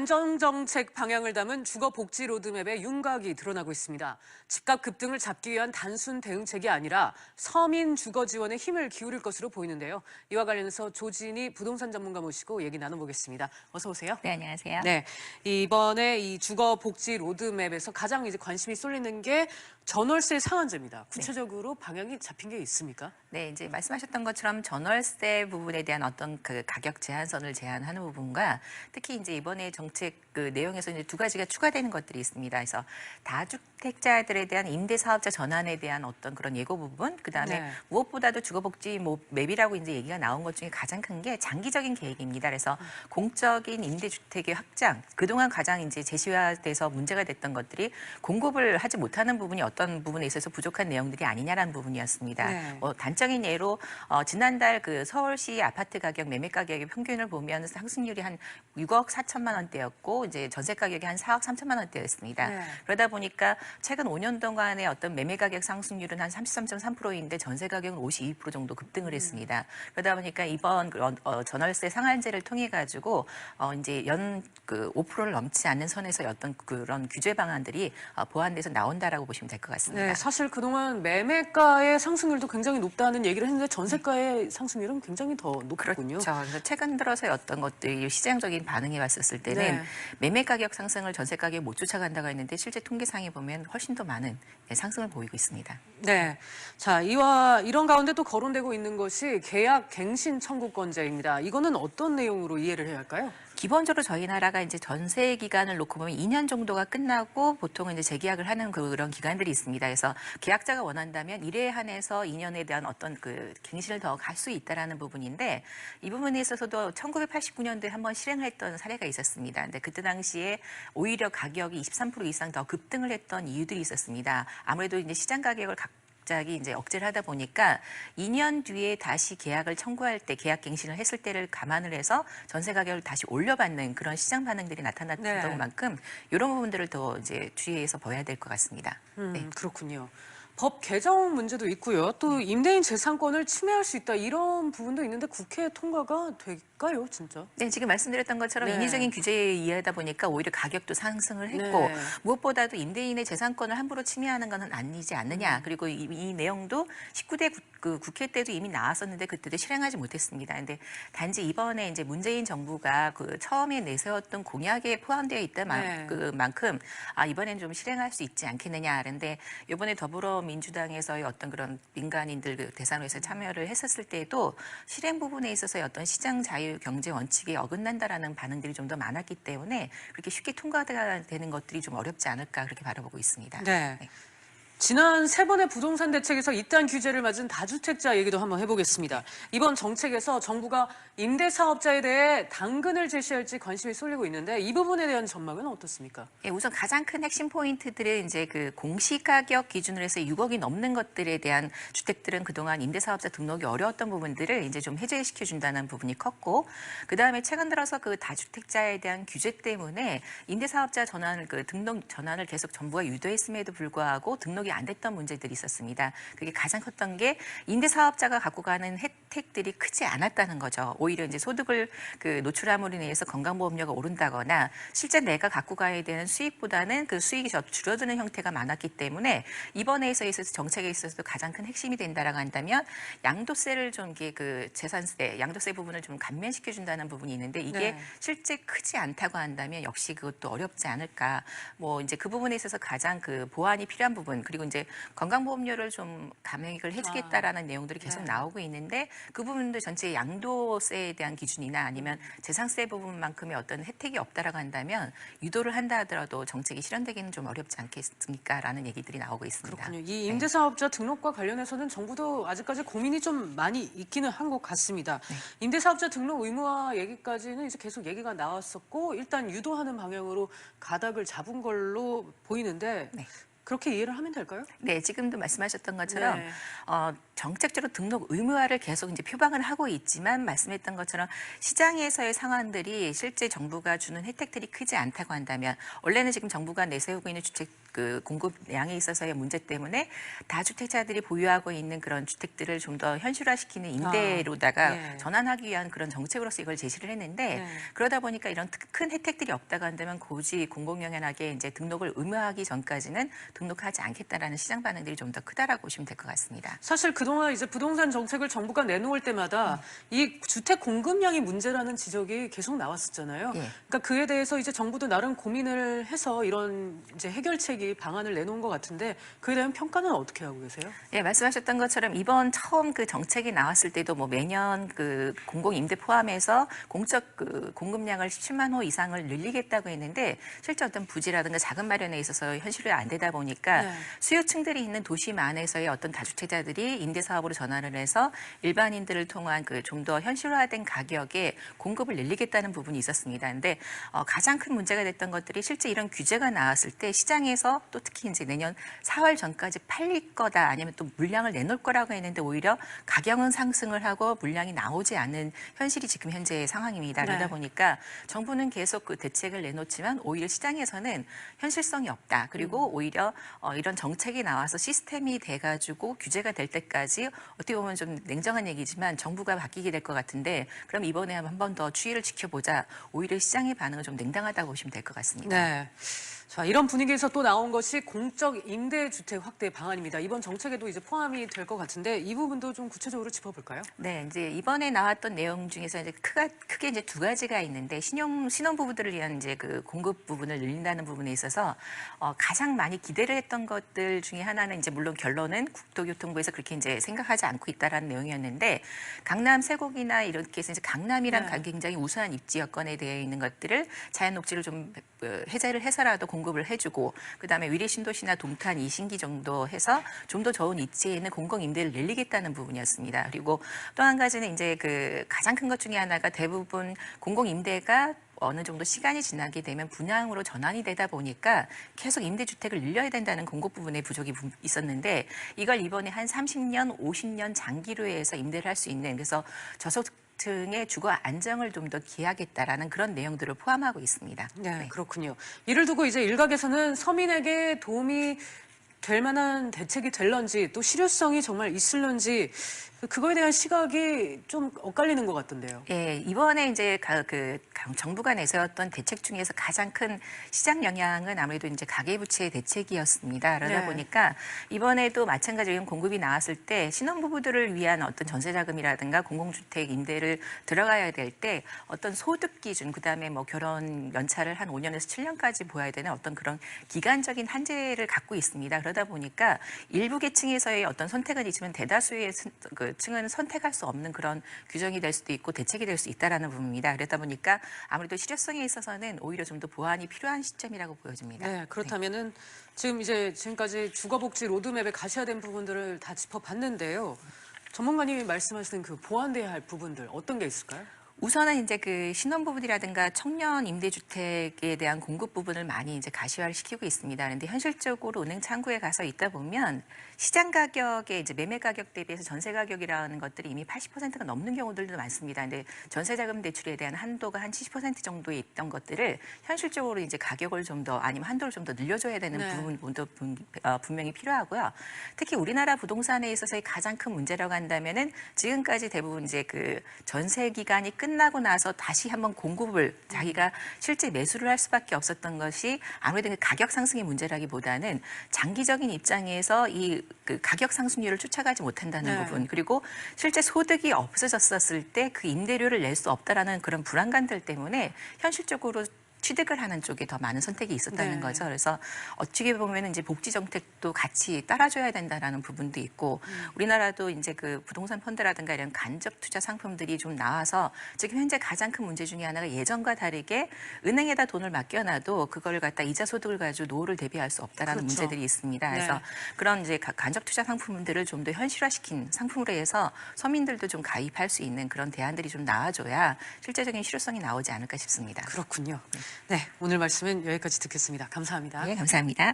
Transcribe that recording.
잠정정책 방향을 담은 주거복지 로드맵의 윤곽이 드러나고 있습니다. 집값 급등을 잡기 위한 단순 대응책이 아니라 서민 주거 지원에 힘을 기울일 것으로 보이는데요. 이와 관련해서 조진희 부동산 전문가 모시고 얘기 나눠보겠습니다. 어서 오세요. 네, 안녕하세요. 네, 이번에 이 주거복지 로드맵에서 가장 이제 관심이 쏠리는 게 전월세 상한제입니다. 구체적으로 방향이 잡힌 게 있습니까? 네, 이제 말씀하셨던 것처럼 전월세 부분에 대한 어떤 그 가격 제한선을 제한하는 부분과 특히 이제 이번에 정책 그 내용에서 이제 두 가지가 추가되는 것들이 있습니다. 그래서 다주택자들에 대한 임대사업자 전환에 대한 어떤 그런 예고 부분, 그다음에 네. 무엇보다도 주거복지 맵이라고 이제 얘기가 나온 것 중에 가장 큰 게 장기적인 계획입니다. 그래서 공적인 임대주택의 확장, 그동안 가장 이제 제시화돼서 문제가 됐던 것들이 공급을 하지 못하는 부분이 어떤 부분에 있어서 부족한 내용들이 아니냐라는 부분이었습니다. 네. 단적인 예로 지난달 그 서울시 아파트 가격 매매 가격의 평균을 보면 상승률이 한 6억 4천만 원대였고 이제 전세 가격이 한 4억 3천만 원대였습니다. 네. 그러다 보니까 최근 5년 동안의 어떤 매매 가격 상승률은 한 33.3%인데 전세 가격은 52% 정도 급등을 했습니다. 그러다 보니까 이번 전월세 상한제를 통해 가지고 이제 연 그 5%를 넘지 않는 선에서 어떤 그런 규제 방안들이 보완돼서 나온다라고 보시면 될 것 같습니다. 네, 사실 그동안 매매가의 상승률도 굉장히 높다는 얘기를 했는데 전세가의 상승률은 굉장히 더 높군요. 그렇죠. 그래서 최근 들어서의 어떤 것들이 시장적인 반응이 왔었을 때는 네. 매매 가격 상승을 전세 가격이 못 쫓아간다고 했는데 실제 통계상에 보면 훨씬 더 많은 상승을 보이고 있습니다. 네. 자, 이런 가운데 또 거론되고 있는 것이 계약 갱신 청구권자입니다. 이거는 어떤 내용으로 이해를 해야 할까요? 기본적으로 저희 나라가 이제 전세 기간을 놓고 보면 2년 정도가 끝나고 보통은 이제 재계약을 하는 그런 기간들이 있습니다. 그래서 계약자가 원한다면 1회에 한해서 2년에 대한 어떤 그 갱신을 더 갈 수 있다라는 부분인데 이 부분에 있어서도 1989년도에 한번 실행을 했던 사례가 있었습니다. 근데 그때 당시에 오히려 가격이 23% 이상 더 급등을 했던 이유들이 있었습니다. 아무래도 이제 시장 가격을 갑자기 이제 억제를 하다 보니까 2년 뒤에 다시 계약을 청구할 때 계약 갱신을 했을 때를 감안을 해서 전세 가격을 다시 올려받는 그런 시장 반응들이 나타났던 네. 만큼 이런 부분들을 더 이제 주의해서 봐야 될 것 같습니다. 네. 그렇군요. 법 개정 문제도 있고요. 또 임대인 재산권을 침해할 수 있다 이런 부분도 있는데 국회 통과가 될까요, 진짜? 네, 지금 말씀드렸던 것처럼 네. 인위적인 규제에 의하다 보니까 오히려 가격도 상승을 했고 네. 무엇보다도 임대인의 재산권을 함부로 침해하는 것은 아니지 않느냐. 그리고 이 내용도 19대 국회 때도 이미 나왔었는데 그때도 실행하지 못했습니다. 근데 단지 이번에 이제 문재인 정부가 그 처음에 내세웠던 공약에 포함되어 있다 네. 그만큼 이번엔 좀 실행할 수 있지 않겠느냐. 그런데 이번에 더불어민주당에서의 어떤 그런 민간인들 대상으로 해서 참여를 했었을 때에도 실행 부분에 있어서의 어떤 시장 자유 경제 원칙에 어긋난다라는 반응들이 좀 더 많았기 때문에 그렇게 쉽게 통과가 되는 것들이 좀 어렵지 않을까 그렇게 바라보고 있습니다. 네. 지난 세 번의 부동산 대책에서 이딴 규제를 맞은 다주택자 얘기도 한번 해보겠습니다. 이번 정책에서 정부가 임대사업자에 대해 당근을 제시할지 관심이 쏠리고 있는데 이 부분에 대한 전망은 어떻습니까? 예, 우선 가장 큰 핵심 포인트들은 이제 그 공시가격 기준으로 해서 6억이 넘는 것들에 대한 주택들은 그동안 임대사업자 등록이 어려웠던 부분들을 이제 좀 해제시켜 준다는 부분이 컸고, 그 다음에 최근 들어서 그 다주택자에 대한 규제 때문에 임대사업자 전환을 등록 전환을 계속 정부가 유도했음에도 불구하고 등록이 안 됐던 문제들이 있었습니다. 그게 가장 컸던 게 임대사업자가 갖고 가는 혜택들이 크지 않았다는 거죠. 오히려 이제 소득을 노출함으로 인해서 건강보험료가 오른다거나 실제 내가 갖고 가야 되는 수익보다는 그 수익이 줄어드는 형태가 많았기 때문에 이번에 있어서 정책에 있어서도 가장 큰 핵심이 된다라고 한다면 양도세를 좀 이게 재산세, 양도세 부분을 좀 감면시켜 준다는 부분이 있는데 이게 네. 실제 크지 않다고 한다면 역시 그것도 어렵지 않을까. 뭐 이제 그 부분에 있어서 가장 보완이 필요한 부분 그리고 이제 건강보험료를 좀 감액을 해주겠다라는 내용들이 계속 네. 나오고 있는데 그 부분도 전체 양도세에 대한 기준이나 아니면 재산세 부분만큼의 어떤 혜택이 없다라고 한다면 유도를 한다 하더라도 정책이 실현되기는 좀 어렵지 않겠습니까라는 얘기들이 나오고 있습니다. 그렇군요. 이 임대사업자 등록과 관련해서는 정부도 아직까지 고민이 좀 많이 있기는 한 것 같습니다. 네. 임대사업자 등록 의무화 얘기까지는 이제 계속 얘기가 나왔었고 일단 유도하는 방향으로 가닥을 잡은 걸로 보이는데 네. 그렇게 이해를 하면 될까요? 네, 지금도 말씀하셨던 것처럼 네. 정책적으로 등록 의무화를 계속 이제 표방을 하고 있지만 말씀했던 것처럼 시장에서의 상황들이 실제 정부가 주는 혜택들이 크지 않다고 한다면 원래는 지금 정부가 내세우고 있는 주택 공급량에 있어서의 문제 때문에 다주택자들이 보유하고 있는 그런 주택들을 좀 더 현실화시키는 임대로다가 예. 전환하기 위한 그런 정책으로서 이걸 제시를 했는데 네. 그러다 보니까 이런 큰 혜택들이 없다고 한다면 굳이 공공연하게 이제 등록을 의무화하기 전까지는 등록하지 않겠다라는 시장 반응들이 좀 더 크다라고 보시면 될 것 같습니다. 사실 그동안 이제 부동산 정책을 정부가 내놓을 때마다 이 주택 공급량이 문제라는 지적이 계속 나왔었잖아요. 예. 그러니까 그에 대해서 이제 정부도 나름 고민을 해서 이런 이제 해결책이 방안을 내놓은 것 같은데 그에 대한 평가는 어떻게 하고 계세요? 예, 말씀하셨던 것처럼 이번 처음 그 정책이 나왔을 때도 뭐 매년 그 공공임대 포함해서 공적 그 공급량을 17만 호 이상을 늘리겠다고 했는데 실제 어떤 부지라든가 자금 마련에 있어서 현실이 안 되다 보니까 네. 수요층들이 있는 도시만에서의 어떤 다주택자들이 임대 사업으로 전환을 해서 일반인들을 통한 그 좀 더 현실화된 가격에 공급을 늘리겠다는 부분이 있었습니다. 근데 가장 큰 문제가 됐던 것들이 실제 이런 규제가 나왔을 때 시장에서 또 특히 이제 내년 4월 전까지 팔릴 거다 아니면 또 물량을 내놓을 거라고 했는데 오히려 가격은 상승을 하고 물량이 나오지 않는 현실이 지금 현재의 상황입니다. 그러다 네. 보니까 정부는 계속 그 대책을 내놓지만 오히려 시장에서는 현실성이 없다. 그리고 오히려 이런 정책이 나와서 시스템이 돼가지고 규제가 될 때까지 어떻게 보면 좀 냉정한 얘기지만 정부가 바뀌게 될 것 같은데 그럼 이번에 한 번 더 추이를 지켜보자. 오히려 시장의 반응은 좀 냉담하다고 보시면 될 것 같습니다. 네. 자, 이런 분위기에서 또 나온 것이 공적 임대주택 확대 방안입니다. 이번 정책에도 이제 포함이 될 것 같은데 이 부분도 좀 구체적으로 짚어볼까요? 네, 이제 이번에 나왔던 내용 중에서 이제 크게 이제 두 가지가 있는데 신혼부부들을 위한 이제 그 공급 부분을 늘린다는 부분에 있어서 가장 많이 기대를 했던 것들 중에 하나는 이제 물론 결론은 국토교통부에서 그렇게 이제 생각하지 않고 있다라는 내용이었는데 강남 쇠고기나 이렇게 해서 이제 강남이란 네. 굉장히 우수한 입지 여건에 되어 있는 것들을 자연 녹지를 좀 해제를 해서라도 공급을 해주고 그다음에 위례신도시나 동탄 이신기 정도 해서 좀 더 좋은 입지에 있는 공공임대를 늘리겠다는 부분이었습니다. 그리고 또 한 가지는 이제 그 가장 큰 것 중에 하나가 대부분 공공임대가 어느 정도 시간이 지나게 되면 분양으로 전환이 되다 보니까 계속 임대주택을 늘려야 된다는 공급 부분의 부족이 있었는데 이걸 이번에 한 30년, 50년 장기로 해서 임대를 할 수 있는 그래서 저소득층의 주거 안정을 좀 더 기하겠다라는 그런 내용들을 포함하고 있습니다. 네, 그렇군요. 이를 두고 이제 일각에서는 서민에게 도움이 될 만한 대책이 될런지 또 실효성이 정말 있을런지 그거에 대한 시각이 좀 엇갈리는 것 같던데요. 예, 이번에 이제 정부가 내세웠던 대책 중에서 가장 큰 시장 영향은 아무래도 이제 가계부채 대책이었습니다. 그러다 네. 보니까 이번에도 마찬가지로 공급이 나왔을 때 신혼부부들을 위한 어떤 전세자금이라든가 공공주택 임대를 들어가야 될 때 어떤 소득 기준, 그다음에 뭐 결혼 연차를 한 5년에서 7년까지 보아야 되는 어떤 그런 기간적인 한제를 갖고 있습니다. 그러다 보니까 일부 계층에서의 어떤 선택은 있지만 대다수의 그 층은 선택할 수 없는 그런 규정이 될 수도 있고 대책이 될 수 있다라는 부분입니다. 그러다 보니까 아무래도 실효성에 있어서는 오히려 좀 더 보완이 필요한 시점이라고 보여집니다. 네, 그렇다면은 지금까지 주거복지 로드맵에 가셔야 되는 부분들을 다 짚어봤는데요. 전문가님이 말씀하시는 그 보완돼야 할 부분들 어떤 게 있을까요? 우선은 이제 그 신혼부부들이라든가 청년 임대주택에 대한 공급 부분을 많이 이제 가시화를 시키고 있습니다. 그런데 현실적으로 은행 창구에 가서 있다 보면 시장 가격에 이제 매매 가격 대비해서 전세 가격이라는 것들이 이미 80%가 넘는 경우들도 많습니다. 근데 전세자금 대출에 대한 한도가 한 70% 정도에 있던 것들을 현실적으로 이제 가격을 좀 더 아니면 한도를 좀 더 늘려줘야 되는 네. 부분도 분명히 필요하고요. 특히 우리나라 부동산에 있어서의 가장 큰 문제라고 한다면은 지금까지 대부분 이제 그 전세 기간이 끝나고 나서 다시 한번 공급을 자기가 실제 매수를 할 수밖에 없었던 것이 아무래도 그 가격 상승의 문제라기보다는 장기적인 입장에서 이 그 가격 상승률을 쫓아가지 못한다는 네. 부분 그리고 실제 소득이 없어졌었을 때 그 임대료를 낼 수 없다라는 그런 불안감들 때문에 현실적으로 취득을 하는 쪽에 더 많은 선택이 있었다는 네. 거죠. 그래서 어찌게 보면 이제 복지 정책도 같이 따라줘야 된다라는 부분도 있고 우리나라도 이제 그 부동산 펀드라든가 이런 간접 투자 상품들이 좀 나와서 지금 현재 가장 큰 문제 중에 하나가 예전과 다르게 은행에다 돈을 맡겨놔도 그걸 갖다 이자 소득을 가지고 노후를 대비할 수 없다라는 그렇죠. 문제들이 있습니다. 그래서 네. 그런 이제 간접 투자 상품들을 좀 더 현실화시킨 상품으로 해서 서민들도 좀 가입할 수 있는 그런 대안들이 좀 나와줘야 실제적인 실효성이 나오지 않을까 싶습니다. 그렇군요. 네, 오늘 말씀은 여기까지 듣겠습니다. 감사합니다. 네, 감사합니다.